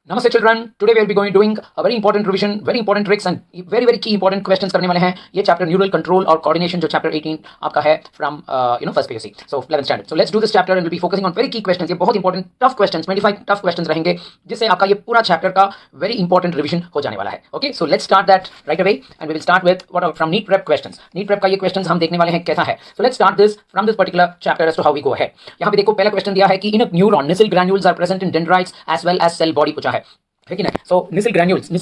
नमस्ते children, today we will be going doing a very important revision, very important tricks and very key important questions करने वाले हैं। ये chapter neural control और coordination जो chapter 18 आपका है from first PUC, so 11th standard. So let's do this chapter and will be focusing on very key questions. ये बहुत important tough questions, 25 tough questions रहेंगे जिससे आपका ये पूरा चैप्टर का वेरी इंपॉर्टेंट रिवीजन हो जाने वाला है। Okay, so let's start that right away and we will start with what from NEET prep questions. NEET prep का ये क्वेश्चंस हम देखने वाले हैं कैसा है। So let's start this from this particular chapter as to how we go ahead. यहाँ पे देखो पहला क्वेश्चन दिया है कि in a neuron Nissl granules are present in dendrites as well as cell body, पूछा है कि नहीं। सो निसिल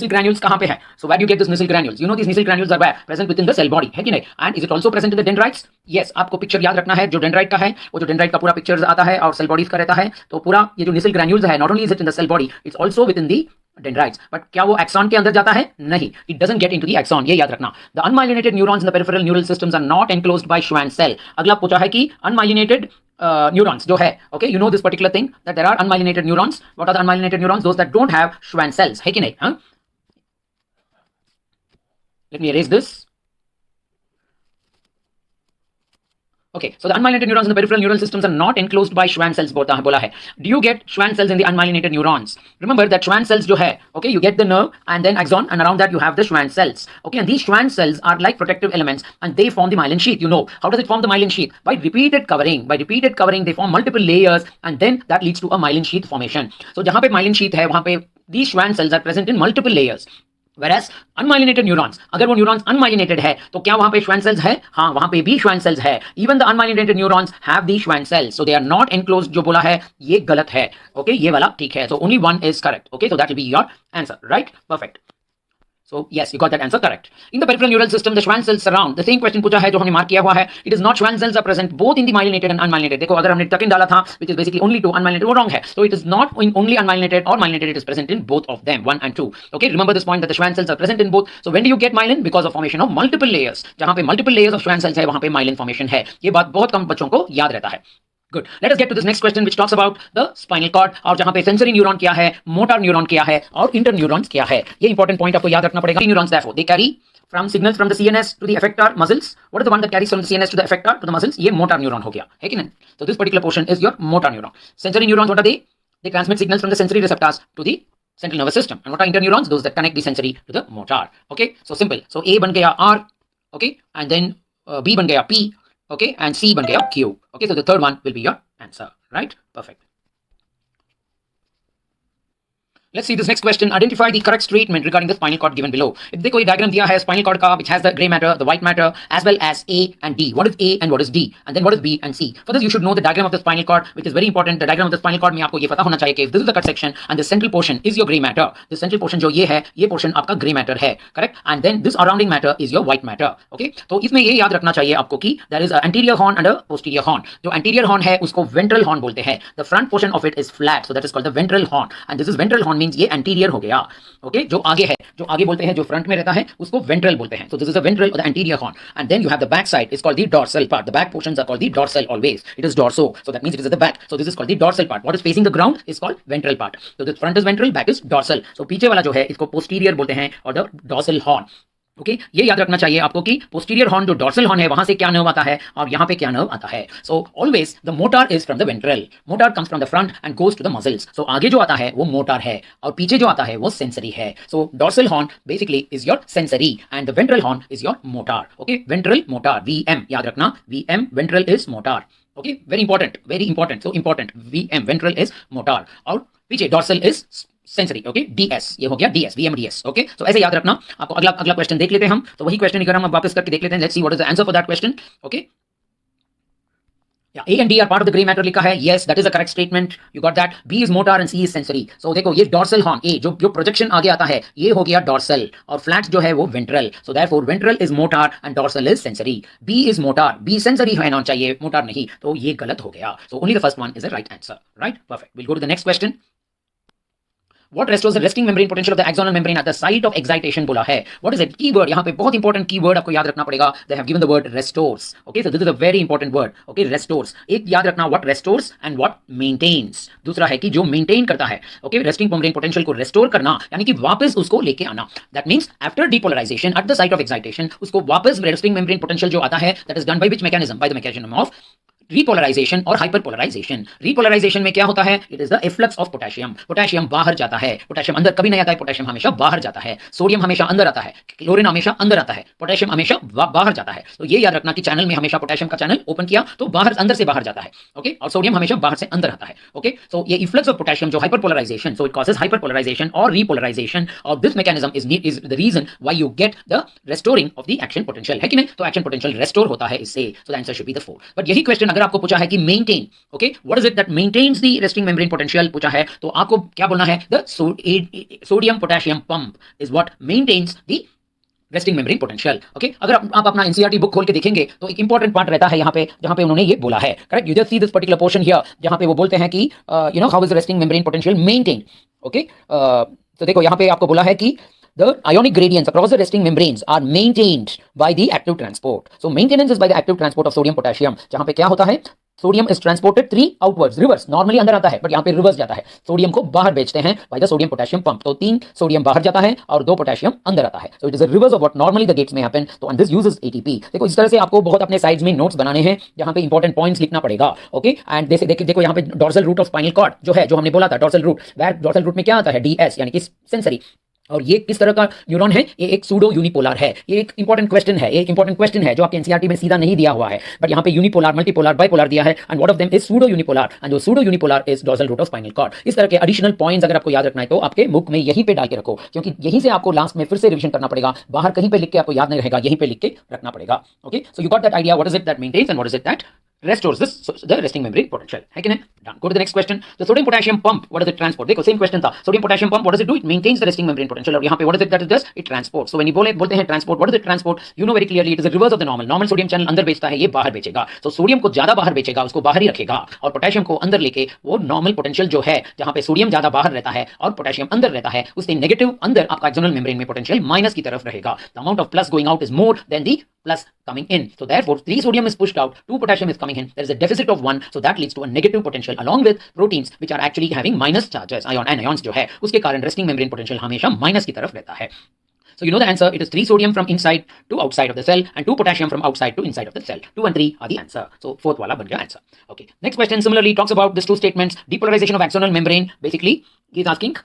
ग्रैन्यूल्स कहां पे है? So where do you get this Nissl granules? You know this Nissl granules are present within the cell body, है कि नहीं। And is it also present in the dendrites? Yes, आपको पिक्चर याद रखना है जो डेंड्राइट का है, वो जो डेंड्राइट का पूरा पिक्चर आता है और सेल बॉडीज का रहता है। तो पूरा ये जो निसिल ग्रैन्यूल्स है, not only is it in the cell body, it's also within the dendrites. But क्या वो एक्सॉन के अंदर जाता है? नहीं, it doesn't get into the axon, ये याद रखना। The unmyelinated neurons in the peripheral neural systems are not enclosed by Schwann cell. अगला पूछा है कि अनमाइलिनेटेड neurons जो है, okay, you know this particular thing that there are unmyelinated neurons. What are the unmyelinated neurons? Those that don't have Schwann cells, है कि नहीं? हाँ, let me erase this. Okay, so the unmyelinated neurons in the peripheral neural systems are not enclosed by Schwann cells, बोला है. Do you get Schwann cells in the unmyelinated neurons? Remember that Schwann cells जो है, okay, you get the nerve and then axon, and around that you have the Schwann cells. Okay, and these Schwann cells are like protective elements and they form the myelin sheath. You know how does it form the myelin sheath? By repeated covering. By repeated covering, they form multiple layers and then that leads to a myelin sheath formation. So जहाँ पे myelin sheath है, वहाँ पे these Schwann cells are present in multiple layers. Whereas unmyelinated neurons, अगर वो neurons unmyelinated है तो क्या वहां पे Schwann cells है? हाँ, वहां पे भी Schwann cells है. Even the unmyelinated neurons have the Schwann cells, so they are not enclosed. जो बोला है ये गलत है. Okay, ये वाला ठीक है. So only one is correct. Okay, so that will be your answer. Right? Perfect. So yes, you got that answer correct. In the peripheral neural system, the Schwann cells surround. The same question पूछा है जो हमने mark किया हुआ है. It is not Schwann cells are present both in the myelinated and unmyelinated. देखो अगर हमने टकिन डाला था, which is basically only two unmyelinated, वो wrong है. So it is not in only unmyelinated or myelinated. It is present in both of them, 1 and 2. Okay, remember this point that the Schwann cells are present in both. So when do you get myelin? Because of formation of multiple layers. जहाँ पे multiple layers of Schwann cells है, वहाँ पे myelin formation है. ये बात बहुत कम बच्चों को याद रहता है. Good. Let us get to this next question which talks about the spinal cord और जहां पे sensory neuron क्या है, motor neuron क्या है और interneurons क्या है. ये important point आपको याद रखना पड़ेगा. Neurons therefore they carry from signals from the CNS to the effector muscles. What is the one that carries from the CNS to the effector to the muscles? ये motor neuron हो गया, है कि नहीं? So this particular portion is your motor neuron. Sensory neurons, what are they? They transmit signals from the sensory receptors to the central nervous system. And what are interneurons? Those that connect the sensory to the motor. Okay, so simple. So A बन गया R, okay, and then B बन गया P. Okay, and C बन गया Q. Okay, so the third one will be your answer, right? Perfect. Let's see this next question. Identify the correct statement regarding the spinal cord given below. if देखो ये diagram दिया है spinal cord का, which has the gray matter, the white matter, as well as A and D. What is A and what is D? And then what is B and C? For this you should know the diagram of the spinal cord, which is very important. The diagram of the spinal cord में आपको ये पता होना चाहिए कि if this is the cut section and the central portion is your gray matter, the central portion जो ये है, ये portion आपका gray matter है, correct? And then this surrounding matter is your white matter. Okay? तो इसमें ये याद रखना चाहिए आपको कि there is an anterior horn and a posterior horn. जो anterior horn है उसको ventral horn बोलते हैं. The front portion of it is flat, so that is called the ventral horn. And this is ventral horn means ये anterior हो गया. Okay, जो आगे है, जो आगे बोलते हैं, जो फ्रंट में रहता है उसको वेंट्रल बोलते हैं. So this is the ventral और the anterior horn. And then you have the back side, is called the dorsal part. The back portions are called the dorsal always. It is dorso, so that means it is the back. So this is called the dorsal part. What is facing the ground is called ventral part. So the front is ventral, back is dorsal. So पीछे वाला जो है इसको posterior बोलते हैं और the dorsal horn. Okay, ये याद रखना चाहिए आपको कि पोस्टीरियर हॉर्न जो डॉर्सल हॉर्न है वहां से क्या नर्व आता है और यहाँ पे क्या नर्व आता है. So always the motor is from the ventral. Motor comes from the front and goes to the muscles. So आगे जो आता है वो मोटर है और पीछे जो आता है वो सेंसरी है. So dorsal horn basically is your sensory and the ventral horn is your motor. Okay, ventral motor, VM याद रखना. VM ventral is motor. Okay, very important. So important, VM ventral is motor और पीछे dorsal is sensory. Okay, DS ये हो गया DS, VM DS. Okay, so ऐसे याद रखना. आपको अगला क्वेश्चन देख लेते हैं हम. तो वही क्वेश्चन हम अब वापस करके देख लेते हैं. Let's see what is the answer for that question. Okay, A and D are part of the gray matter लिखा है. Yes, that is a correct statement. You got that. B is motor and C is sensory. So देखो ये dorsal horn, A जो projection आगे आता है ये हो गया dorsal और flat जो है वो ventral. So therefore ventral is motor and dorsal is sensory. B is motor, B sensory होना चाहिए, motor नहीं. तो ये गलत हो गया. So only the first one is the right answer. Right? Perfect. We'll go to the next question. What restores the resting membrane potential of the axonal membrane at the site of excitation बोला है. What is it? Keyword यहाँ पे बहुत important keyword आपको याद रखना पड़ेगा. They have given the word restores. Okay, so this is a very important word. Okay, restores. एक याद रखना what restores and what maintains. दूसरा है कि जो maintain करता है. Okay, resting membrane potential को restore करना यानी कि वापस उसको लेके आना. That means after depolarization at the site of excitation उसको वापस resting membrane potential जो आता है that is done by which mechanism? By the mechanism of repolarisation और हाइपरपोलराइजेशन। रिपोलराइजेशन में क्या होता है? It is the efflux of potassium. Potassium बाहर जाता है, पोटेशियम अंदर कभी नहीं आता है, पोटेशियम हमेशा बाहर जाता है। सोडियम हमेशा अंदर आता है, क्लोरीन हमेशा अंदर आता है, पोटेशियम हमेशा बाहर जाता है। तो ये याद रखना कि चैनल में हमेशा पोटेशियम का चैनल ओपन किया तो बाहर अंदर से बाहर जाता है, ओके, और सोडियम हमेशा बाहर से अंदर आता है, ओके। सो ये इफ्लक्स ऑफ पोटेशियम जो hyperpolarisation, so it causes hyperpolarisation और रिपोलराइजेशन, और this mechanism is the reason why you get the restoring of the action potential, है कि नहीं? तो एक्शन पोटेंशियल रेस्टोर होता है इससे। So the answer should be the 4। But यही क्वेश्चन अगर आपको पूछा है कि maintain, okay, what is it that maintains the resting membrane potential पूछा है, तो आपको क्या बोलना है? The sodium potassium pump is what maintains the resting membrane potential, okay. अगर आप अपना एनसीईआरटी बुक खोल के देखेंगे तो एक इंपॉर्टेंट पार्ट रहता है यहाँ पे, जहाँ पे उन्होंने ये बोला है, correct? You just see this particular portion here, जहाँ पे वो बोलते हैं कि you know how is resting membrane potential maintain, okay. तो देखो यहाँ पे आपको बोला है कि the ionic gradients across the resting membranes are maintained by the active transport. So maintenance is by the active transport of sodium potassium. जहाँ पे क्या होता है? Sodium is transported 3 outwards, reverse. Normally अंदर आता है बट यहाँ पे रिवर्स जाता है, सोडियम को बाहर भेजते हैं by the sodium potassium pump. तो 3 सोडियम बाहर जाता है और 2 पोटेशियम अंदर आता है। So it is a reverse of what normally the gates में हैपन। तो एंड दिस यूजेस एटीपी। देखो इस तरह से आपको बहुत अपने साइड्स में नोट्स बनाने हैं जहाँ पे इंपॉर्टेंट पॉइंट्स लिखना पड़ेगा, ओके। एंड देखो यहाँ पे dorsal root of spinal cord जो है, जो हमने बोला था डॉर्सल रूट, डॉर्सल रूट में क्या आता है? डीएस यानी कि सेंसरी। और ये किस तरह का न्यूरॉन है? ये एक सूडो यूनिपोलर है। ये एक इंपॉर्टेंट क्वेश्चन है, एक इंपॉर्टेंट क्वेश्चन है जो आपके एनसीईआरटी में सीधा नहीं दिया हुआ है, बट यहाँ पे यूनिपोलर, मल्टीपोलर, बाइपोलर दिया है, and what of them is pseudo unipolar, and जो pseudo unipolar is dorsal root of spinal cord. इस तरह के एडिशनल पॉइंट्स अगर आपको याद रखना है तो आपके बुक में यहीं पे डाल के रखो, क्योंकि यहीं से आपको लास्ट में फिर से रिविजन करना पड़ेगा। बाहर कहीं पे लिख के आपको याद नहीं रहेगा, यहीं पे लिख के रखना पड़ेगा, okay. So you got that idea, what is it that maintains and what is it that restores this, so the resting membrane potential, है कि नहीं? Done. Go to the next question. The sodium potassium pump, what does it transport? देखो same question था, sodium potassium pump what does it do? It maintains the resting membrane potential। और यहाँ पे what is it that it does? It transports। So when you बोलते हैं transport, what does it transport? You know very clearly it is the reverse of the normal। normal sodium channel अंदर बेचता है, ये बाहर बेचेगा। So sodium को ज्यादा बाहर बेचेगा, उसको बाहर ही रखेगा, और पोटेशियम को अंदर लेके वो नॉर्मल पोटेंशियल जो है, जहाँ पे सोडियम ज्यादा बाहर रहता है और पोटेशियम अंदर रहता है, उससे नेगेटिव अंदर आपका एक्सटर्नल मेम्ब्रेन में पोटेंशियल माइनस की तरफ रहेगा। The amount of plus going out is more than the plus coming in। So therefore 3 sodium is pushed out, 2 potassium is coming in, there is a deficit of 1, so that leads to a negative potential along with proteins which are actually having minus charges, ions जो है उसके कारण resting membrane potential हमेशा minus की तरफ रहता है। So you know the answer, it is 3 sodium from inside to outside of the cell and 2 potassium from outside to inside of the cell। 2 and 3 are the answer। So fourth वाला बन गया answer। Okay, next question similarly talks about these 2 statements। Depolarization of axonal membrane, basically he is asking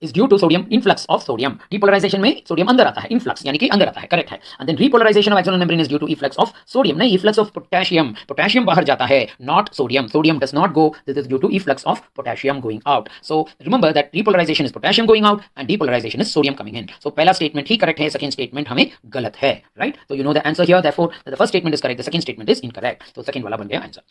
is due to sodium influx of sodium। Depolarization में sodium अंदर आता है, influx यानी कि अंदर आता है, करेक्ट है। And then repolarization of axonal membrane is due to efflux of sodium, नहीं, efflux of potassium। potassium बाहर जाता है, not sodium। sodium does not go, this is due to efflux of potassium going out। So remember that repolarization is potassium going out and depolarization is sodium coming in। So पहला statement ही correct है, second statement हमें गलत है, right? So you know the answer here, therefore the first statement is correct, the second statement is incorrect। So second वाला बन गया answer।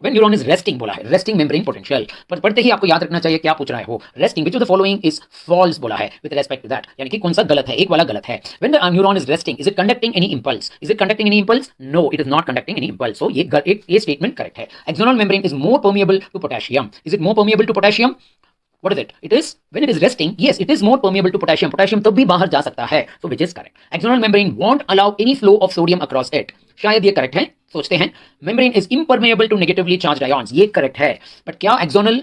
When neuron is resting बोला है, resting membrane potential, पर पढ़ते ही आपको याद रखना चाहिए क्या पूछ रहा है वो। resting, which of the following is false बोला है with respect to that, यानी कि कौन सा गलत है, एक वाला गलत है। When the neuron is resting, is it conducting any impulse? Is it conducting any impulse? No, it is not conducting any impulse। So ये statement correct है। Axonal membrane is more permeable to potassium। Is it more permeable to potassium? What is it? It is, when it is resting, yes, it is more permeable to potassium। potassium तब भी बाहर जा सकता है, so which is correct। Axonal membrane won't allow any flow of sodium across it। शायद ये correct है, सोचते हैं। Membrane is impermeable to negatively charged ions, ये करेक्ट है। बट क्या axonal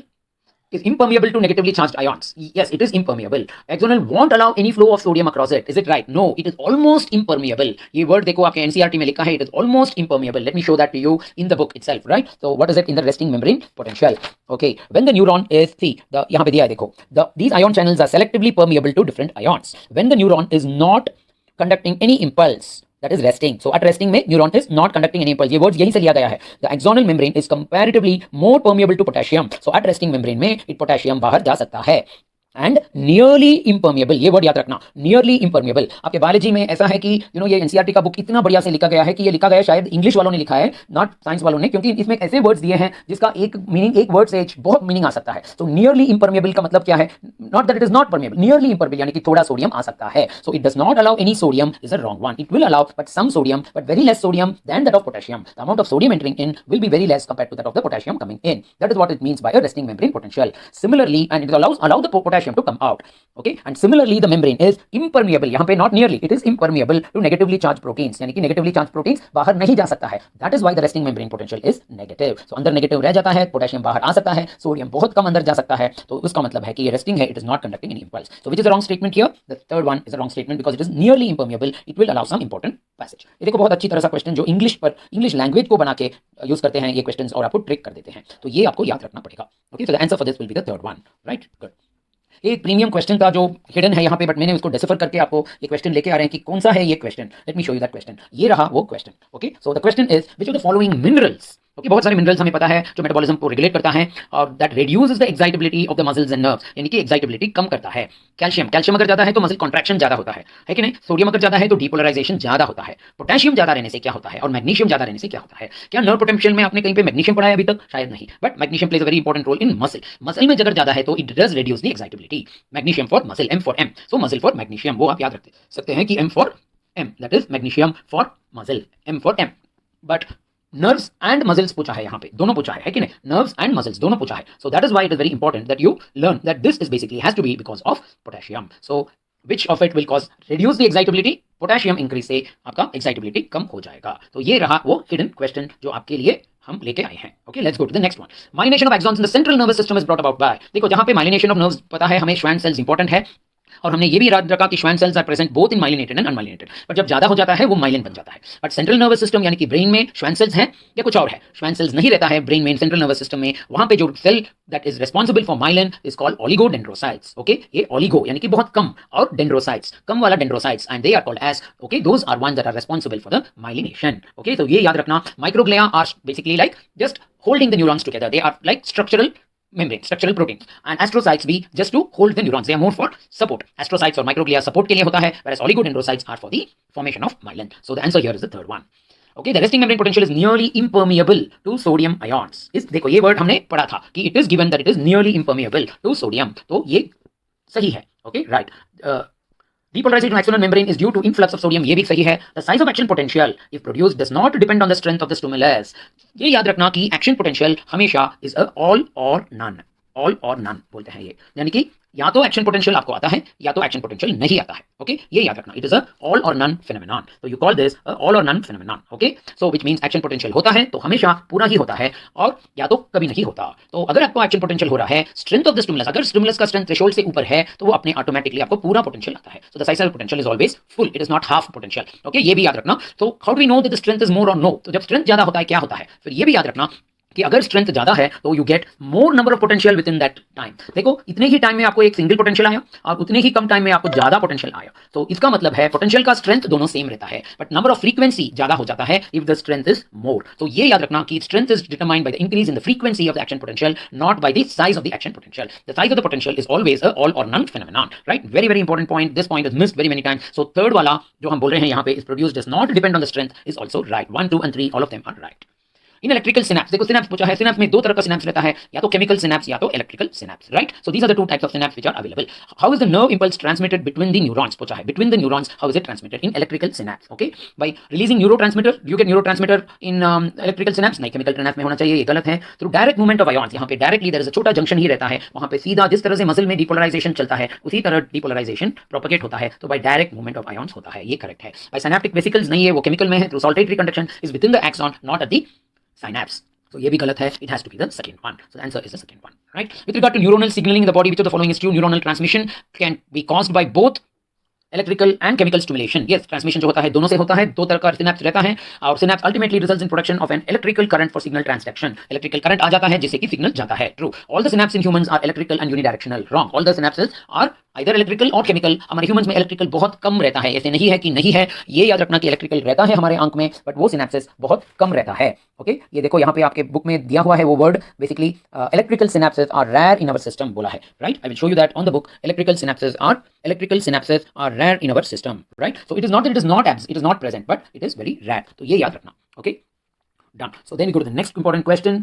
is impermeable to negatively charged ions? Yes, it is impermeable। Axonal won't allow any flow of sodium across it। Is it right? No, it is almost impermeable। ये word देखो आपके NCERT में लिखा है, it is almost impermeable। Let me show that to you in the book itself, right? So what is it in the resting membrane potential? Okay, when the neuron is, see, यहाँ पे दिया है देखो, these ion channels are selectively permeable to different ions। When the neuron is not conducting any impulse, that is resting। So at resting में neuron is not conducting any impulse, ये words यहीं से लिया गया है। The axonal membrane is comparatively more permeable to potassium। So at resting membrane में potassium बाहर जा सकता है। एंड नियरली इम्पर्मिएबल, ये वर्ड याद रखना, नियरली इम्पर्मिएबल। आपके बायोलॉजी में ऐसा है कि यू नो ये एनसीईआरटी का बुक इतना बढ़िया से लिखा गया है कि ये लिखा गया शायद इंग्लिश वालों ने लिखा है, नॉट साइंस वालों ने, क्योंकि इसमें ऐसे वर्ड्स दिए हैं जिसका एक मीनिंग, एक वर्ड से बहुत मीनिंग आ सकता है। तो नियरली इम्पर्मिएबल का मतलब क्या है? Not that it is not permeable, nearly impermeable यानी कि थोड़ा सोडियम आ सकता है। So it does not allow any sodium is a wrong one. It will allow but some sodium, but very less sodium than that of potassium. The amount of sodium entering in will be very less compared to that of the potassium coming in. That is what it means by a resting membrane potential. Similarly, and it allow the potassium to come out. Okay, and similarly the membrane is impermeable, यहाँ पे not nearly, it is impermeable to negatively charged proteins, यानी कि negatively charged proteins बाहर नहीं जा सकता है. That is why the resting membrane potential is negative. So अंदर negative रह जाता है, पोटेशियम बाहर आ सकता है, सोडियम बहुत कम अंदर जा सकता है, तो उसका मतलब है कि ये resting है, it is not conducting any impulse. So which is a wrong statement here? The third one is a wrong statement because it is nearly impermeable. It will allow some important passage. ये देखो बहुत अच्छी तरह सा question जो English language को बना के यूज करते हैं ये क्वेश्चंस और आपको ट्रिक कर देते हैं, तो ये आपको याद रखना पड़ेगा. Okay, so the answer for this will be the third one. Right, good. एक प्रीमियम क्वेश्चन था जो हिडन है यहाँ पे, बट मैंने उसको डिसिफर करके आपको ये क्वेश्चन लेके आ रहे हैं कि कौन सा है ये question. Let me show you that question. ये रहा वो question. Okay, so the question is which of the following minerals. Okay, बहुत सारे मिनरल्स हमें पता है जो मेटाबॉलिज्म को रेगुलेट करता है और that reduces the excitability of the muscles and nerves, यानी कि एक्साइटेबिलिटी कम करता है. कैल्शियम अगर ज्यादा है तो मसल कॉन्ट्रैक्शन ज्यादा होता है कि नहीं. सोडियम अगर ज्यादा है तो डीपोलराइजेशन ज्यादा होता है. पोटेशियम ज्यादा रहने से क्या होता है और मैग्नीशियम ज्यादा रहने से क्या होता है. क्या नर्व पोटेंशियल में आपने कहीं पे मैग्नीशियम पढ़ा है अभी तक? शायद नहीं, but magnesium plays a very important role in muscle में अगर ज्यादा है तो it does reduce the excitability. Magnesium for muscle, M for M, so muscle for magnesium, वो आप याद रख सकते हैं कि M for M, that is magnesium for muscle, M for M. But nerves and muscles पूछा है यहाँ पे, दोनों पूछा है कि नहीं. नर्व्स एंड मसल्स दोनों पूछा है. So that is why it is very important that you learn that this is basically has to be because of potassium. So which of it will cause reduce the excitability? Potassium increase से आपका excitability कम हो जाएगा. तो ये रहा वो hidden question जो आपके लिए हम लेके आए हैं. Okay, let's go to the next one. Myelination of axons in the central nervous system is brought about by. देखो जहां पे माइलिनेशन ऑफ नर्व्स पता है हमें, श्वान सेल्स इंपॉर्टेंट है और हमने ये भी याद रखा कि Schwann cells are present both in myelinated and unmyelinated. पर जब ज्यादा हो जाता है वो माइलिन बन जाता है. बट सेंट्रल नर्वस सिस्टम यानी कि ब्रेन में श्वान सेल्स हैं या कुछ और है? श्वान सेल्स नहीं रहता है ब्रेन में, सेंट्रल नर्वस सिस्टम में. वहां पे जो cell that is responsible for myelin is called oligodendrocytes. Okay, ये ओलिगो यानी कि बहुत कम और डेंड्रोसाइट्स कम वाला dendrocytes, and they are called as, okay, those are one that are responsible for the myelination. Okay, तो ये याद रखना. Microglia are basically like just holding the neurons together. They are like structural membrane, structural proteins, and astrocytes be just to hold the neurons. They are more for support. Astrocytes और microglia support के लिए होता है, whereas oligodendrocytes are for the formation of myelin. So the answer here is the third one. Okay, the resting membrane potential is nearly impermeable to sodium ions. इस देखो ये word हमने पढ़ा था कि it is given that it is nearly impermeable to sodium. तो ये सही है. Okay, right. Depolarization of axonal membrane is due to influx of sodium, ये भी सही है. The size of action potential if produced does not depend on the strength of the stimulus. ये याद रखना कि action potential हमेशा is a all or none बोलते हैं ये, यानी कि या तो एक्शन पोटेंशियल आपको आता है या तो एक्शन पोटेंशियल नहीं आता है. ओके, ये याद रखना. It is a all or none phenomenon. तो you call this all or none phenomenon. Okay, so which means action potential होता है तो हमेशा पूरा ही होता है और या तो कभी नहीं होता. तो अगर आपको एक्शन पोटेंशियल हो रहा है, स्ट्रेंथ ऑफ द स्टिमुलस, अगर स्टिमुलस का स्ट्रेंथ थ्रेशोल्ड से ऊपर है तो वो अपने ऑटोमेटिकली आपको पूरा पोटेंशियल आता है. So the cyclic potential is always full, it is not half potential. Okay, ये भी याद रखना. तो how do we know that the strength is more और नो? तो जब स्ट्रेंथ ज्यादा होता है क्या होता है? फिर ये भी याद रखना कि अगर स्ट्रेंथ ज्यादा है तो you get more number of potential with in that time. देखो इतने ही टाइम में आपको एक सिंगल पोटेंशियल आया और उतने ही कम टाइम में आपको ज्यादा पोटेंशियल आया. तो इसका मतलब है पोटेंशियल का स्ट्रेंथ दोनों सेम रहता है, बट नंबर ऑफ फ्रीक्वेंसी ज्यादा हो जाता है if the strength is more. तो ये याद रखना कि strength is determined by the increase in the frequency of the action potential, not by the size of the action potential. The size of the potential is always a all or none phenomenon. Right, very very important point. This point is missed very many times. So third वाला जो हम बोल रहे हैं यहाँ पे is produced does not depend on the strength is also right. 1, 2 and 3 all of them are right. In electrical synapse, देखो synapse पूछा है. सिनेप्स में दो तरह का सिनेप्स रहता है, या तो केमिकल सिनेप्स या तो electrical synapse. Right, so these are the two types of synapse which are available. How is the nerve impulse transmitted between the neurons पूछा है. Between the neurons how is it transmitted in electrical synapse? Okay, by releasing neurotransmitter. You get neurotransmitter in electrical synapse, नहीं chemical synapse में होना चाहिए, ये गलत है. Through direct movement of ions, यहाँ पे डायरेक्टली देयर इज अ छोटा जंक्शन ही रहता है, वहां पे सीधा जिस तरह से मसल में डीपोलराइजेशन चलता है उसी तरह डीपोलराइजेशन प्रोपेगेट होता है. तो by direct movement of ions होता है, ये करेक्ट है. बाय सिनेप्टिक वेसिकल्स नहीं है, वो केमिकल में है. Through saltatory conduction is within the axon, not at the synapse. So ये भी गलत है. It has to be the second one. So the answer is the second one, right? With regard to neuronal signaling in the body, which of the following is true? Neuronal transmission can be caused by both electrical and chemical stimulation. Yes, transmission जो होता है दोनों से होता है. दो तरह का सिनेप्स रहता है और synapse ultimately results in production of an electrical current for signal transduction. Electrical current आ जाता है जिससे कि सिग्नल जाता है. True. All the synapse in humans are electrical and unidirectional. Wrong. All the synapses are either electrical or chemical. हमारे humans में electrical बहुत कम रहता है, ऐसे नहीं है कि नहीं है. ये याद रखना कि इलेक्ट्रिकल रहता है हमारे आंख में, बट वो सिनेप्सेस बहुत कम रहता है. ओके, ये देखो यहाँ पे आपके बुक में दिया हुआ है वो word. Basically electrical synapses are rare in our system बोला है. Right, I will show you that on the book. Electrical synapses are rare in our system. Right, so it is not that it is not present, but it is very rare. तो ये याद रखना. Okay, done. So then we go to the next important question.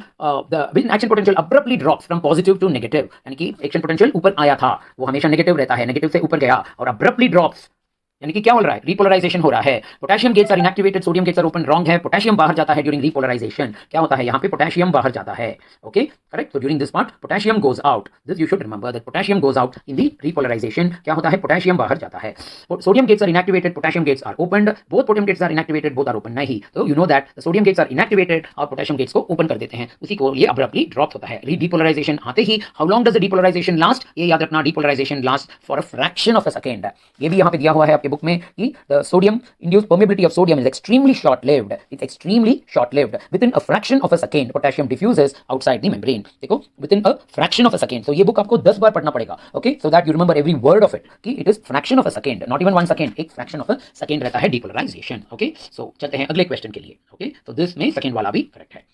When action potential abruptly drops from positive to negative, यानी कि action potential ऊपर आया था वो हमेशा negative रहता है, negative से ऊपर गया और abruptly drops यानी कि क्या हो रहा है, रिपोलराइजेशन हो रहा है। Potassium gates are inactivated, sodium gates are open, wrong है। पोटेशियम बाहर जाता है ड्यूरिंग रिपोलराइजेशन। क्या होता है यहाँ पे, पोटेशियम बाहर जाता है। Okay correct. So during this part potassium goes out, this you should remember that potassium goes out in the repolarisation. क्या होता है, पोटेशियम बाहर जाता है। Sodium gates are inactivated, potassium gates are open, both potassium gates are inactivated, both are open नहीं। तो you know that sodium gates are inactivated और potassium gates को ओपन कर देते हैं, उसी को ये अब्रप्टली ड्रॉप होता है। डिपोलराइजेशन आते ही how long does the depolarisation last, ये याद रखना, depolarisation last for a fraction of a second. ये भी यहाँ पे दिया हुआ है आपके बुक में कि the sodium induced permeability of sodium is extremely short lived, it's extremely short lived, within a fraction of a second potassium diffuses outside the membrane। देखो within a fraction of a second, तो ये book आपको 10 बार पढ़ना पड़ेगा। Okay so that you remember every word of it कि it is fraction of a second, not even 1 second, एक fraction of a second रहता है डिपोलराइजेशन। ओके सो चलते हैं अगले क्वेश्चन के लिए। ओके तो दिस में सेकंड वाला भी करेक्ट है।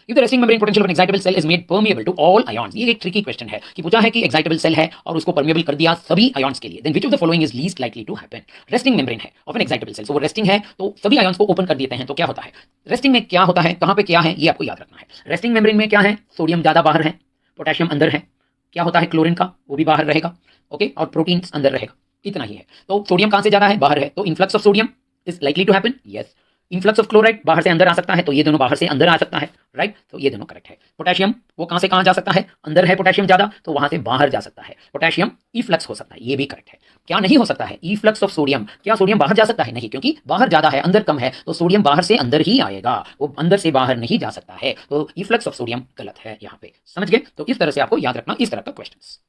If the resting membrane potential of an excitable cell is made permeable to all ions, ये एक ट्रिकी क्वेश्चन है कि पूछा है कि एक्साइटेबल सेल है और उसको परमेबल कर दिया सभी आयन्स के लिए, then which of the following is least likely to happen? Resting membrane है ऑफ एन एक्साइटेबल सेल, सो वो रेस्टिंग है तो सभी आयन्स को ओपन कर देते हैं, तो क्या होता है, रेस्टिंग में क्या होता है, कहां पे क्या है, ये आपको याद रखना है। रेस्टिंग मेम्ब्रेन में क्या है, सोडियम ज्यादा बाहर है, पोटेशियम अंदर है। क्या होता है, क्लोरीन का वो भी बाहर रहेगा। ओके और प्रोटीन्स अंदर रहेगा, इतना ही है। तो सोडियम कहां से ज्यादा है, बाहर है, तो influx of sodium is likely to happen, yes. Influx of chloride बाहर से अंदर आ सकता है, तो ये दोनों बाहर से अंदर आ सकता है, राइट। तो ये दोनों करेक्ट है। पोटेशियम वो कहां से कहां जा सकता है, अंदर है पोटेशियम ज्यादा, तो वहां से बाहर जा सकता है। पोटेशियम इफ्लक्स हो सकता है, ये भी करेक्ट है। क्या नहीं हो सकता है, इफ्लक्स ऑफ सोडियम, क्या सोडियम बाहर जा सकता है, नहीं, क्योंकि बाहर ज्यादा है अंदर कम है, तो सोडियम बाहर से अंदर ही आएगा, वो अंदर से बाहर नहीं जा सकता है। तो इफ्लक्स ऑफ सोडियम गलत है यहाँ पे, समझ गए। तो इस तरह से आपको याद रखना इस तरह का question.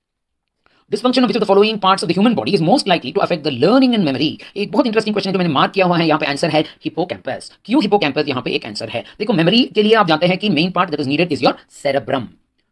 Dysfunction of which of the following parts of the human body is most likely to affect the learning and memory? एक बहुत इंटरेस्टिंग क्वेश्चन है जो मैंने मार्क किया हुआ है यहाँ पे, आंसर है हिपोकैम्पस। क्यों हिपोकैम्पस यहाँ पे एक आंसर है। देखो मेमोरी के लिए आप जानते हैं कि main part that is needed is your cerebrum.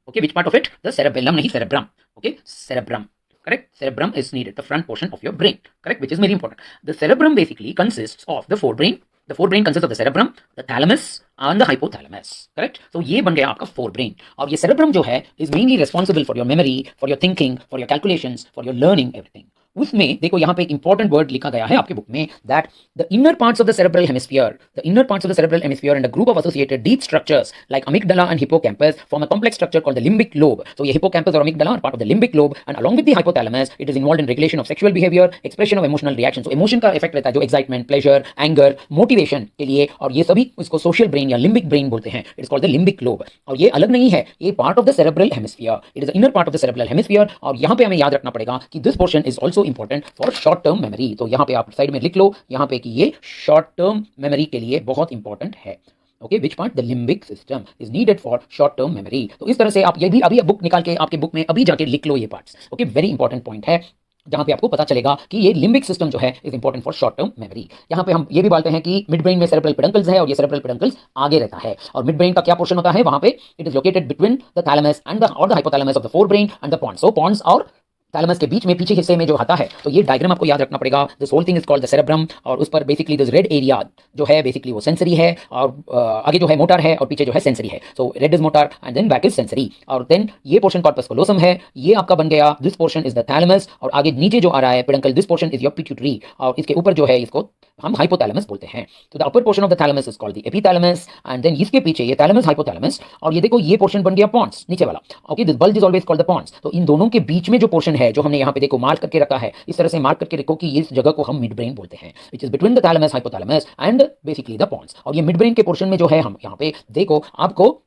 Okay which part of it, the cerebellum, नहीं cerebrum. Okay cerebrum correct, cerebrum is needed, the front portion of your brain, correct, which is very important. The cerebrum basically consists of the forebrain. The forebrain consists of the cerebrum, the thalamus and the hypothalamus, correct. So ये बन गया आपका forebrain, और ये cerebrum जो है is mainly responsible for your memory, for your thinking, for your calculations, for your learning, everything। उसमें देखो यहाँ पे एक इंपॉर्टेंट वर्ड लिखा गया है आपके बुक में, that the inner parts of the cerebral hemisphere, the inner parts of the cerebral hemisphere and a group of associated deep structures like amygdala and hippocampus form a complex structure called the limbic lobe. तो ये hippocampus और amygdala are part of the limbic lobe and along with the hypothalamus it is involved in regulation of sexual behaviour, expression of emotional reaction. तो emotion का effect रहता है, जो excitement, pleasure, anger, motivation के लिए, और ये सभी इसको सोशल ब्रेन या लिम्बिक ब्रेन बोलते हैं। It is called the limbic lobe, और ये अलग नहीं है, ये part of the cerebral hemisphere, it is inner part of the cerebral hemisphere. और यहाँ पे हमें याद रखना पड़ेगा कि this portion is also important for short term memory. तो यहाँ पे आप साइड में लिख लो यहाँ पे कि ये शॉर्ट टर्म मेमोरी के लिए बहुत इंपॉर्टेंट है। Okay which part, the limbic system is needed for short term memory. तो इस तरह से आप ये भी अभी बुक निकाल के आपके बुक में अभी जाके लिख लो ये parts. Okay very important point है, जहां पे आपको पता चलेगा कि ये लिम्बिक सिस्टम जो है is important for short term memory. यहाँ पे हम ये भी बोलते हैं कि मिड ब्रेन में सेरेब्रल पेडंकल्स है, और ये सेरेब्रल पेडंकल्स आगे रहता है। और मिड ब्रेन का क्या पोर्शन होता है, वहां पे it is located between the thalamus and the hypothalamus of the fore brain and the pons. So pons और थैलेमस के बीच में पीछे हिस्से में जो आता है, तो ये डायग्राम आपको याद रखना पड़ेगा। This whole thing is called the cerebrum, और उस पर बेसिकली दिस रेड एरिया जो है बेसिकली वो सेंसरी है, और आगे जो है मोटर है और पीछे जो है सेंसरी है। So red is motor and then back is sensory, और देन ये पोर्शन कॉर्पस कोलोसम है, ये आपका बन गया, this portion is the thalamus, और आगे नीचे जो आ रहा है peduncle, this portion is your pituitary, और इसके ऊपर जो है इसको हम हाइपोथैलेमस बोलते हैं। तो the upper portion of the thalamus is called the epithalamus, and then इसके पीछे ये थैलेमस हाइपोथैलेमस, और ये देखो ये पोर्शन बन गया पॉन्स नीचे वाला। Okay this bulge is always called the pons. तो इन दोनों के बीच में जो पोर्शन है, जो हमने यहाँ पे देखो मार्क करके रखा है, इस तरह से मार्क करके रखो कि इस जगह को हम मिड ब्रेन बोलते हैं, which is between the thalamus hypothalamus and basically the pons. और ये मिड ब्रेन के पोर्शन में जो है हम यहाँ पे देखो आपको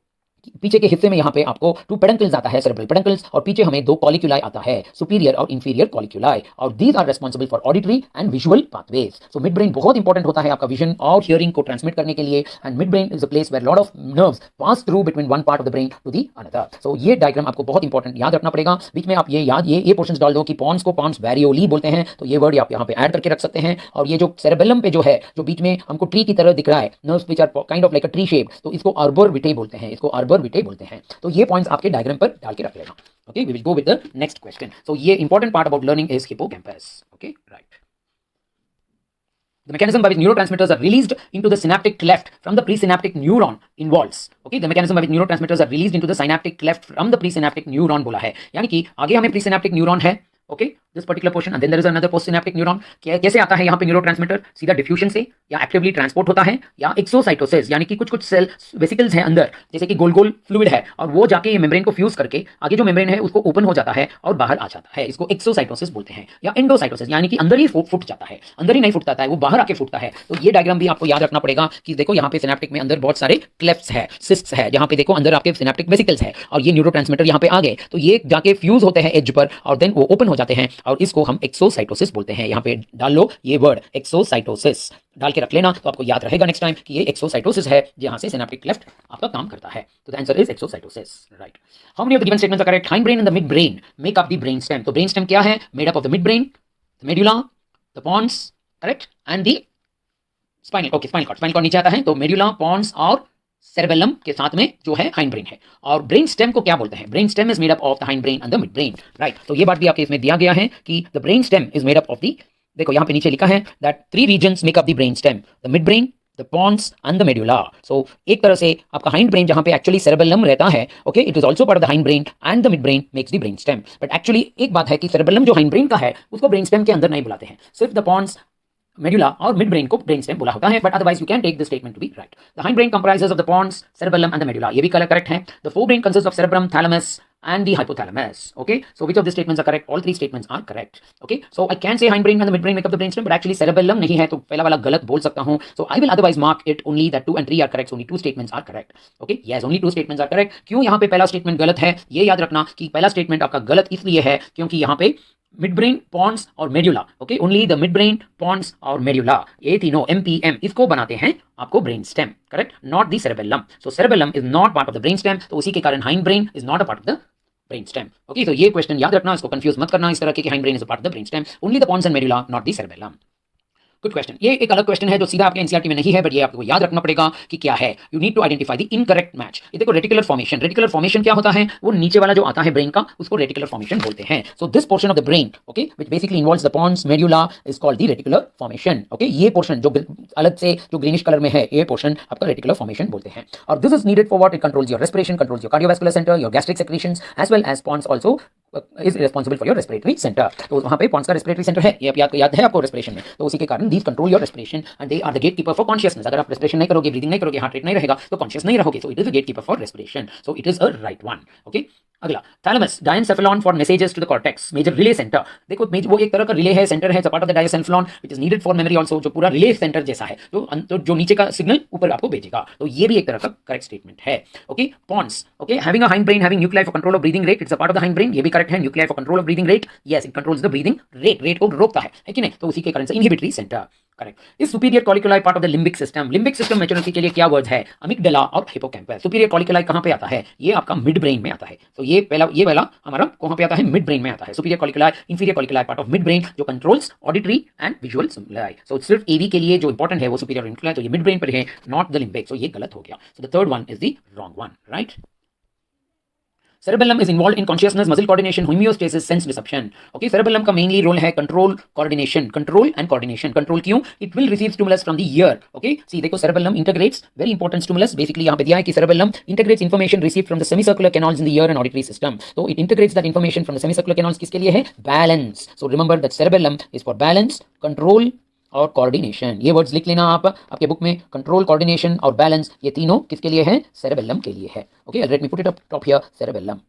पीछे के हिस्से में यहाँ पे आपको 2 पेडंकल्स आता है, सेरेब्रल पेडंकल्स, और पीछे हमें 2 कॉलिक्यूलाई आता है, सुपीरियर और इंफीरियर कॉलिक्यूलाई, और these are responsible for auditory and visual pathways. So mid brain बहुत इंपॉर्टेंट होता है आपका विजन और हियरिंग को ट्रांसमिट करने के लिए, and mid brain is a place where lot of nerves pass through between one part of the brain to the another. So ये डायग्राम आपको बहुत इंपॉर्टेंट याद रखना पड़ेगा। बीच में आप ये पोर्शंस डाल दो कि पॉन्स को पॉन्स वेरियोली बोलते हैं, तो ये वर्ड आप यहाँ पे ऐड करके रख सकते हैं। और ये जो सेरेबेलम पे जो है, जो बीच में हमको ट्री की तरह दिख रहा है, nerves which are kind of like a tree shape, तो इसको आर्बर विटे बोलते हैं, इसको आर्बर विटे बोलते हैं। तो ये पॉइंट्स आपके डायग्राम पर डाल के रख लेना। Okay we will go with the next question. So ये important part about learning is hippocampus. Okay right. The mechanism by which neurotransmitters are released into the synaptic cleft from the presynaptic neuron involves. Okay, the mechanism by which neurotransmitters are released into the synaptic cleft from the presynaptic neuron बोला है, यानी कि आगे हमें presynaptic neuron है, okay this particular portion and then there is another post synaptic neuron. कैसे आता है यहाँ पे न्यूरोट्रांसमीटर? सीधा डिफ्यूजन से या एक्टिवली ट्रांसपोर्ट होता है या एक्सोसाइटोसिस, यानी कि कुछ कुछ सेल वेसिकल्स हैं अंदर, जैसे कि गोल गोल फ्लूइड है और वो जाके ये मेम्ब्रेन को फ्यूज करके आगे जो मेम्ब्रेन है उसको ओपन हो जाता है और बाहर आ जाता है। इसको एक्सोसाइटोसिस बोलते हैं या एंडोसाइटोसिस, यानी कि अंदर ही फूट जाता है, अंदर ही नहीं फूटता है, वो बाहर आके फूटता है। तो ये डायग्राम भी आपको याद रखना पड़ेगा कि देखो यहाँ पे सिनेप्टिक में अंदर बहुत सारे क्लेफ्ट्स है, सिस्ट्स है, जहाँ पे देखो अंदर आपके सिनेप्टिक वेसिकल्स है और ये न्यूरोट्रांसमीटर यहाँ पे आ गए तो ये जाके फ्यूज होते हैं एज पर और देन वो ओपन हो जाते हैं और इसको हम एक्सोसाइटोसिस बोलते हैं। यहाँ पे डाल लो ये वर्ड एक्सोसाइटोसिस, डाल के रख लेना तो आपको याद रहेगा नेक्स्ट टाइम कि ये एक्सोसाइटोसिस है जहां से सिनेप्टिक क्लेफ्ट आपका काम करता है। तो the answer is exocytosis, right. How many of the given statements are correct? Hind brain and the mid brain make up the brain stem. तो ब्रेन स्टेम क्या है? Made up of the mid brain, the medulla, the pons, correct, and the spinal, okay spinal cord, spinal cord नीचे आता है तो medulla, Pond's और cerebellum के साथ में जो है हाइंड ब्रेन है। और ब्रेन स्टेम को क्या बोलते हैं? Brain stem is made up of the hind brain and the mid brain, right. तो ये बात भी आपके इसमें दिया गया है कि the brain stem is made up of the, देखो यहाँ पे नीचे लिखा है that 3 regions make up the brain stem, the mid brain, the pons and the medulla. So एक तरह से आपका हाइंड ब्रेन जहां पे एक्चुअली सेरेबेलम रहता है, okay, it is also part of the hind brain and the mid brain makes the brain stem. But actually एक बात है कि सेरेबेलम जो हाइंड ब्रेन का है उसको ब्रेन स्टेम के अंदर नहीं बुलाते हैं, सिर्फ द पॉन्स, मेडुला और मिड ब्रेन को ब्रेन स्टेम बोला होता है, but otherwise you can take the statement to be right. The hind brain comprises of the pons, cerebellum and the medulla, ये भी करेक्ट है। The four brain consist of cerebrum, thalamus and the hypothalamus, okay, so which of these statements are correct? All 3 statements are correct, okay, so I can say hind brain and the mid brain make up the brainstem, but actually cerebellum नहीं है तो पहला वाला गलत बोल सकता हूँ, so I will otherwise mark it only that 2 and 3 are correct, so only 2 statements are correct, okay, yes, only 2 statements are correct। क्यों यहाँ पे पहला स्टेटमेंट गलत है? ये याद रखना कि पहला स्टेटमेंट आपका गलत इसलिए है क्योंकि यहाँ पे मिड ब्रेन, पॉन्स और medulla, okay, only the mid brain, pons और मेडुला, ये तीनों MPM इसको बनाते हैं आपको brain stem, correct, not the cerebellum. So cerebellum is not part of the brain stem, तो उसी के कारण hind brain is not a part of the brain stem, okay. तो ये क्वेश्चन याद रखना, इसको कंफ्यूज मत करना इस तरह के कि hind brain is a part of the brain stem, only the pons and medulla, not the cerebellum. Good question. ये एक अलग क्वेश्चन है जो सीधा आपके एनसीईआरटी में नहीं है, बट ये आपको याद रखना पड़ेगा कि क्या है। You need to identify the incorrect match. ये देखो रेटिकुलर फॉर्मेशन, रेटिकुलर फॉर्मेशन क्या होता है? वो नीचे वाला जो आता है ब्रेन का उसको रेटिकुलर फॉर्मेशन बोलते हैं। So this portion of the brain, okay, which basically involves the pons, medulla, is called the reticular formation, okay. ये पोर्शन जो अलग से जो ग्रीनिश कलर में है, ये पोर्शन आपका रेटिकुलर फॉर्मेशन बोलते हैं। और this is needed for what? It controls your respiration, controls your cardiovascular centre, your gastric secretions as well as pons also is responsible for your respiratory centre. तो वहां पे पॉन्स का respiratory centre है, ये याद है आपको रेस्पिरेशन में, तो उसी के कारण these control your respiration and they are the gatekeeper for consciousness. अगर आप रेस्पिरेशन नहीं करोगे, ब्रीदिंग नहीं करोगे, हार्ट रेट नहीं रहेगा तो कॉन्शियस नहीं रहोगे, so it is a gatekeeper for respiration, so it is a right one, okay. अगला thalamus, diencephalon for messages to the cortex, major relay centre. देखो वो एक तरह का रिले है, सेंटर है, part of the diencephalon which is needed for memory also, जो पूरा रिले सेंटर जैसा है, जो नीचे का सिग्नल ऊपर आपको भेजेगा, तो ये भी एक तरह का करेक्ट स्टेटमेंट है, okay. Pons, okay, having a hind brain, having nuclei for control of breathing rate, it's a part of the hind brain, ये भी करेक्ट है। Nuclei for control of breathing rate, yes, it controls the breathing rate, rate को रोकता है कि नहीं, तो उसी के कारण से इनहिबिटरी सेंटर, करेक्ट। इस superior कॉलिकुलाई part of the limbic system, limbic system maturity के लिए क्या वर्ड्स है? अमिगडाला और हिपोकैम्पस। सुपीरियर कॉलिकुलाई कहां पे आता है? ये आपका मिड ब्रेन में आता है, तो ये वाला हमारा कहां पे आता है? मिड ब्रेन में आता है। Superior colliculi, inferior colliculi part of mid brain जो controls auditory and visual stimuli. So सिर्फ एवी के लिए जो इंपॉर्टेंट है वो सुपीरियर कॉलिकुलाई, तो ये मिड ब्रेन पर है, नॉट द लिम्बिक, सो ये गलत हो गया। So the third one is the wrong one, right. Cerebellum is involved in consciousness, muscle coordination, homeostasis, sense reception. Okay, cerebellum का mainly role है control, coordination, control and coordination. Control क्यों? It will receive stimulus from the ear. Okay, see देखो cerebellum integrates very important stimulus. Basically यहाँ पे दिया है कि cerebellum integrates information received from the semicircular canals in the ear and auditory system. So it integrates that information from the semicircular canals किसके लिए है? Balance. So remember that cerebellum is for balance, control और coordination. ये words लिख लेना आप आपके book में, कंट्रोल, कोऑर्डिनेशन और बैलेंस, ये तीनों किसके लिए है? सेरेबेलम के लिए है, okay. Let me put it up top here, cerebellum.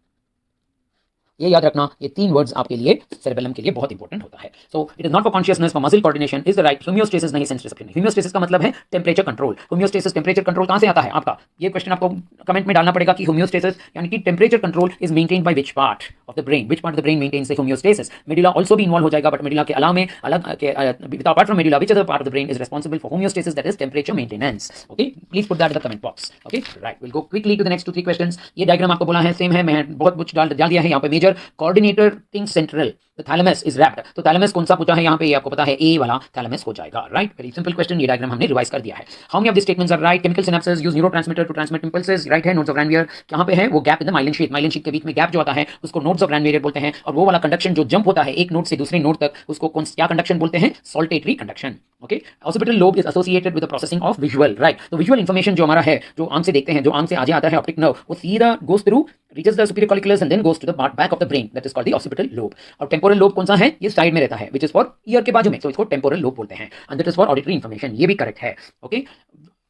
ये याद रखना, ये 3 वर्ड्स आपके लिए सेरेबेलम के लिए बहुत इंपॉर्टेंट होता है। So it is not for consciousness, for muscle coordination is the right. Homeostasis नहीं, सेंस रिसेप्शन। होमियोस्टेसिस का मतलब है temperature control. Homeostasis temperature control कहां से आता है आपका? ये क्वेश्चन आपको कमेंट में डालना पड़ेगा कि होमियोस्टेसिस यानी कि temperature control is maintained by which part of the brain, which part of the brain maintains the homeostasis. Medulla also भी इन्वॉल्व हो जाएगा, बट मेडुला के अलावा में अलग apart from medulla, which other part of the brain is responsible for homeostasis, that is temperature maintenance, okay. Please put that in the comment box, okay, right. Will go quickly to the next 2-3 questions. ये diagram आपको बोला है same है, मैं बहुत कुछ डाल दिया है यहाँ पे। Major coordinator thing central, the thalamus is wrapped. तो थैलेमस कौन सा पूछा है यहाँ पे? ये आपको पता है, ए वाला थैलेमस हो जाएगा, राइट। वेरी सिंपल क्वेश्चन, ये डायग्राम हमने रिवाइज कर दिया है। How many of the statements are right? Chemical synapses use neurotransmitter to transmit impulses, right है। नोड्स ऑफ रैनवियर कहां पे है? वो gap in the myelin sheath, myelin sheath के बीच में गैप जो आता है उसको नोड्स ऑफ रैनवियर बोलते हैं। और वो वाला कंडक्शन जो जंप होता है एक नोड से दूसरे नोड तक, उसको क्या कंडक्शन बोलते हैं? Saltatory conduction, okay. Occipital lobe is associated with the processing of visual, right. तो विजुअल इंफॉर्मेशन जो हमारा है, जो आंख से देखते हैं, जो आंख से आगे आता है ऑप्टिक नर्व, वो सीधा goes through, reaches the superior colliculus and then goes to the back of the brain, that is called the occipital lobe. और टेम्पोरल लोब कौन सा है, ये साइड में रहता है, विच इज फॉर ईयर के बाजू में, सो इसको टेम्पोरल लोब बोलते हैं, and that is for auditory information, ये भी करेक्ट है। Okay,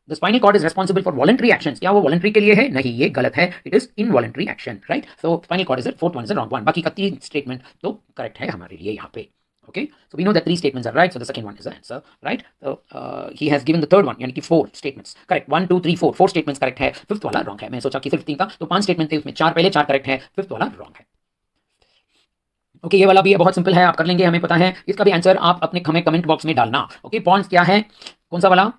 the spinal cord is responsible for voluntary actions, क्या वो वॉलंटरी के लिए है, नहीं ये गलत है, it is involuntary action, right. So spinal cord is fourth one is wrong one, बाकी का 3 स्टेटमेंट तो करेक्ट है हमारे लिए यहाँ पे। Okay, so we know that 3 statements are right, so the second one is the answer, right? So he has given the third one, यानी कि 4 statements correct, 1 2 3 4 statements correct है, फिफ्थ वाला wrong है। मैं सोचा कि सिर्फ 3 था, तो 5 स्टेटमेंट थे, उसमें 4 पहले 4 करेक्ट है, फिफ्थ वाला wrong है। ओके, ये वाला भी बहुत सिंपल है, आप कर लेंगे, हमें पता है। इसका भी आंसर आप अपने हमें कमेंट बॉक्स में डालना। ओके, पॉन्स क्या है, कौन सा वाला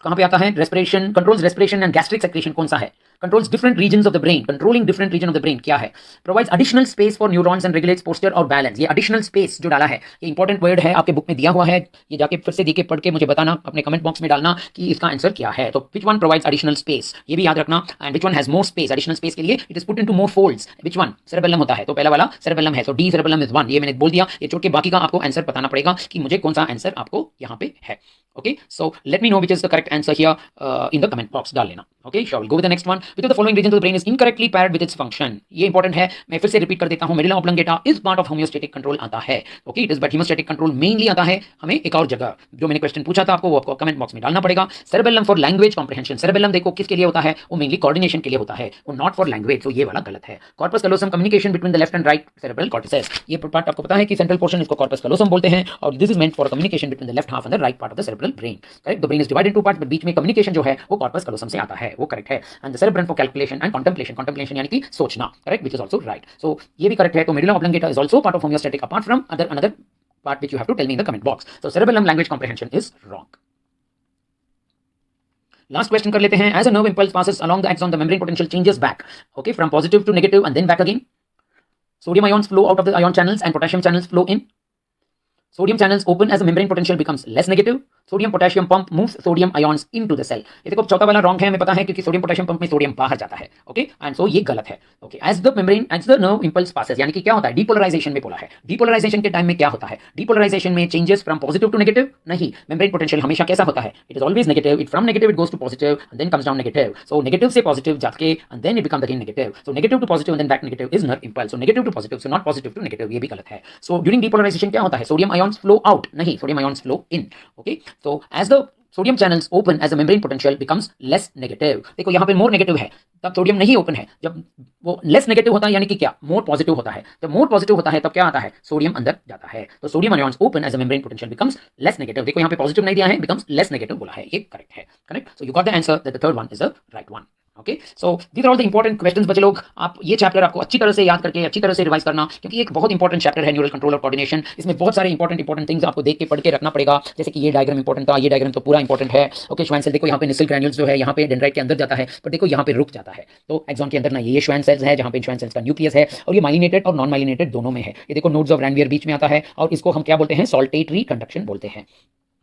कहाँ पे आता है, respiration, controls respiration and gastric secretion कौन सा है, controls different regions of the brain, controlling different region of the brain क्या है, provides additional space for neurons and regulates posture और बैलेंस। ये एडिशनल स्पेस जो डाला है, ये इंपॉर्टेंट वर्ड है, आपके बुक में दिया हुआ है, ये जाके फिर से देख पढ़ के मुझे बताना, अपने कमेंट बॉक्स में डालना कि इसका आंसर क्या है। तो which one provides additional space, ये भी याद रखना, and which one has more space, additional space के लिए it is put into more folds, which one, cerebellum होता है, तो पहला वाला सेरेबेलम है, तो डी सेरेबेलम इज 1, ये मैंने बोल दिया, ये छोड़ के बाकी का आपको आंसर बताना पड़ेगा कि मुझे कौन सा आंसर आपको यहाँ पे है। Okay, so let me know which is the correct answer here in the comment box डाल लेना। Okay, sure, we'll go with the next one. Which of the following regions of the brain is incorrectly paired with its function? ये important है, मैं फिर से repeat कर देता हूँ, medulla oblongata is part of homeostatic control आता है। Okay, it is but homeostatic control mainly आता है हमें एक और जगह, जो मैंने क्वेश्चन पूछा था आपको, वो आपको कमेंट बॉक्स में डालना पड़ेगा। Cerebellum for language comprehension, cerebellum देखो किसके लिए होता है, वो मेनली कोऑर्डिनेशन के लिए होता है, वो नॉट फॉर लैंग्वेज, तो ये वाला गलत है। Corpus callosum, communication between the left and right cerebral cortex, ये पार्ट आपको पता है कि सेंट्रल पोर्शन इसको कॉर्पस कैलोसम बोलते हैं, और this is meant for communication between the left half and the right part of the cerebral brain. Correct, the brain is divided into parts, but बीच में कम्युनिकेशन जो है वो कॉर्पस कैलोसम से आता है, वो करेक्ट है। And the cerebrum for calculation and contemplation, contemplation यानी कि सोचना, correct, which is also right, so ये भी करेक्ट है। तो medulla oblongata is also part of homeostatic apart from another part which you have to tell me in the comment box. So cerebellum language comprehension is wrong. Last question कर लेते हैं। As a nerve impulse passes along the axon, the membrane potential changes back. Okay, from positive to negative and then back again. Sodium ions flow out of the ion channels and potassium channels flow in. Sodium channels open as the membrane potential becomes less negative. Sodium potassium pump moves sodium ions into the cell. ये देखो चौथा वाला wrong है, हमें पता है, क्योंकि sodium potassium pump में सोडियम बाहर जाता है। ओके, एंड सो ये गलत है। Okay, as the membrane, as the nerve impulse passes, यानी कि क्या होता है, डीपोलराइजेशन में बोला है। डीपोलराइजेशन के टाइम में क्या होता है, डीपोलराइजेशन में changes from positive to negative नहीं, मेम्ब्रेन पोटेंशियल हमेशा कैसा होता है, it is always negative, it from negative it goes to positive and then comes down negative. So negative से पॉजिटिव जाके and then it becomes again negative, so negative to positive and then back negative is nerve impulse. So negative to positive, so not positive to negative, ये भी गलत है। So during depolarisation क्या होता है, sodium ions flow out नहीं, sodium ions flow in. Okay, so as the sodium channels open as a membrane potential becomes less negative. देखो यहाँ पे मोर नेगेटिव है, तब सोडियम नहीं ओपन है, जब वो लेस नेगेटिव होता है यानी कि क्या, मोर पॉजिटिव होता है। जब मोर पॉजिटिव होता है तब क्या आता है, सोडियम अंदर जाता है। तो sodium ions open as a membrane potential becomes less negative. देखो यहाँ पे पॉजिटिव नहीं दिया है, बिकम्स लेस नेगेटिव बोला है, ये करेक्ट है। Correct, so you got the answer that the third one is the right one. Okay, so these are all the important questions. बच्चे लोग, आप ये चैप्टर आपको अच्छी तरह से याद करके अच्छी तरह से रिवाइज करना, क्योंकि एक बहुत इंपॉर्टेंट चैप्टर है न्यूरल कंट्रोल और कोऑर्डिनेशन। इसमें बहुत सारे इंपॉर्टेंट थिंग्स आपको देख के पढ़ के रखना पड़ेगा, जैसे कि ये डायग्राम इंपॉर्टेंट था, ये डायग्राम तो पूरा इंपॉर्टेंट है। ओके, श्वान सेल देखो यहाँ पे निसल ग्रैन्यूल्स जो है यहाँ पे डेंड्राइट के अंदर जाता है, पर देखो यहाँ पे रुक जाता है, तो एक्सॉन के अंदर ना, ये श्वान सेल्स है जहाँ पे श्वान सेल्स का न्यूक्लियस है, और ये माइलिनेटेड और नॉन माइलिनेटेड दोनों में है। ये देखो नोड्स ऑफ रैनवियर बीच में आता है, और इसको हम क्या बोलते हैं, सॉल्टेटरी कंडक्शन बोलते हैं।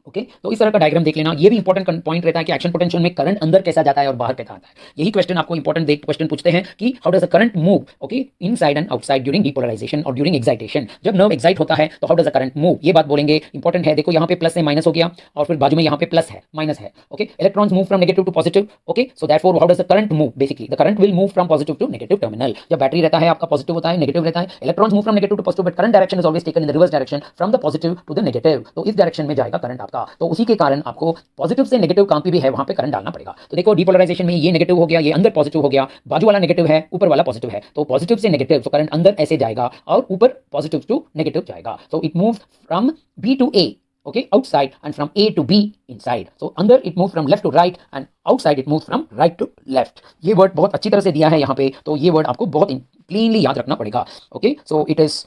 ओके, तो इस तरह का डायग्राम देख लेना। ये भी इंपॉर्टेंट पॉइंट रहता है कि एक्शन पोटेंशियल में करंट अंदर कैसा जाता है और बाहर कैसा आता है। यही क्वेश्चन आपको इंपॉर्टेंट क्वेश्चन पूछते हैं कि how does the current move, okay, inside and outside during depolarisation और ड्यूरिंग एक्साइटेशन। जब नर्व एक्साइट होता है तो how does the current move, ये बात बोलेंगे, इंपॉर्टेंट है। देखो यहाँ पे प्लस से माइनस हो गया, और फिर बाजू में यहाँ पे प्लस है, माइनस है। Okay, electrons move from negative to positive. Okay, so therefore how does the current move, basically the current will move from positive to negative terminal. जब बैटरी रहता है आपका पॉजिटिव होता है, नेगेटिव रहता है, electrons move from negative to positive, but current direction is always taken in the reverse direction from the positive to the negative. तो इस डायरेक्शन में जाएगा करंट आपका, तो उसी के कारण आपको पॉजिटिव से नेगेटिव कहां पे भी है वहां पे करंट डालना पड़ेगा। तो देखो डीपोलराइजेशन में ये नेगेटिव हो गया, ये अंदर पॉजिटिव हो गया, बाजू वाला नेगेटिव है, ऊपर वाला पॉजिटिव है, तो पॉजिटिव से नेगेटिव, तो करंट अंदर ऐसे जाएगा और ऊपर पॉजिटिव टू नेगेटिव जाएगा। So it moves from B to A, okay, outside, and from A to B inside. So under it moves from left to right and outside it moves from right to left. ये word बहुत अच्छी तरह से दिया है यहाँ पे, तो ये वर्ड आपको बहुत क्लीनली याद रखना पड़ेगा। Okay, so it is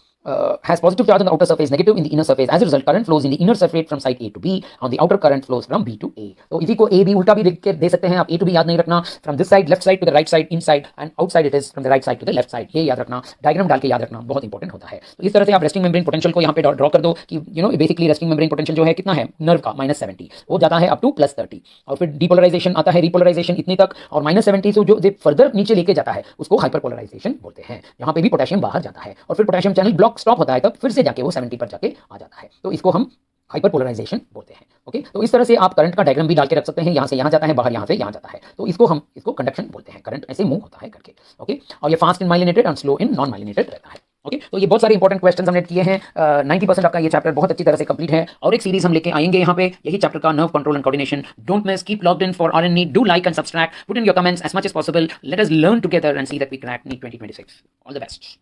has positive charge on the outer surface, negative in the inner surface. As a result, current flows in the inner surface from side A to B. On the outer, current flows from B to A. तो इसी को A B उल्टा भी लिख के दे सकते हैं आप, A to B याद नहीं रखना, from this side left side to the right side inside, and outside it is from the right side to the left side. ये याद रखना, डायग्राम डाल के याद रखना, बहुत इंपॉर्टेंट होता है। तो इस तरह से आप रेस्टिंग मेम्ब्रेन पोटेंशियल को यहाँ पे ड्रॉ कर दो कि बेसिकली रेस्टिंग मेम्ब्रेन पोटेंशियल जो है कितना है, नर्व का -70, वो जाता है अप टू +30, और फिर डीपोलराइजेशन आता है, रिपोलराइजेशन इतनी तक, और -70 से जो फर्दर नीचे लेके जाता है उसको हाइपरपोलराइजेशन बोलते हैं। यहाँ पे भी पोटेशियम बाहर जाता है, और फिर पोटेशियम चैनल ब्लॉक स्टॉप होता है, तब फिर से जाके वो 70 पर जाके आ जाता है, तो इसको हम हाइपरपोलराइजेशन बोलते हैं। ओके, तो इस तरह से आप करंट का डायग्राम भी डाल के रख सकते हैं, यहाँ से यहाँ जाता है, बाहर यहाँ से यहाँ जाता है, तो इसको कंडक्शन बोलते हैं, करंट ऐसे मूव होता है करके। ओके, और ये फास्ट इन माइलिनेटेड और स्लो इन नॉन माइलिनेटेड रहता है। ओके तो ये बहुत सारे इंपॉर्टेंट क्वेश्चंस हमने किए हैं। 90% आपका ये चैप्टर बहुत अच्छी तरह से कंप्लीट है और एक सीरीज हम लेके आएंगे यहाँ पे, यही चैप्टर का nerve control and coordination. Don't miss, keep logged in for all and NEET, do like and subscribe, put in your comments as much as possible, let us learn together and see that we crack NEET 2026। All the best.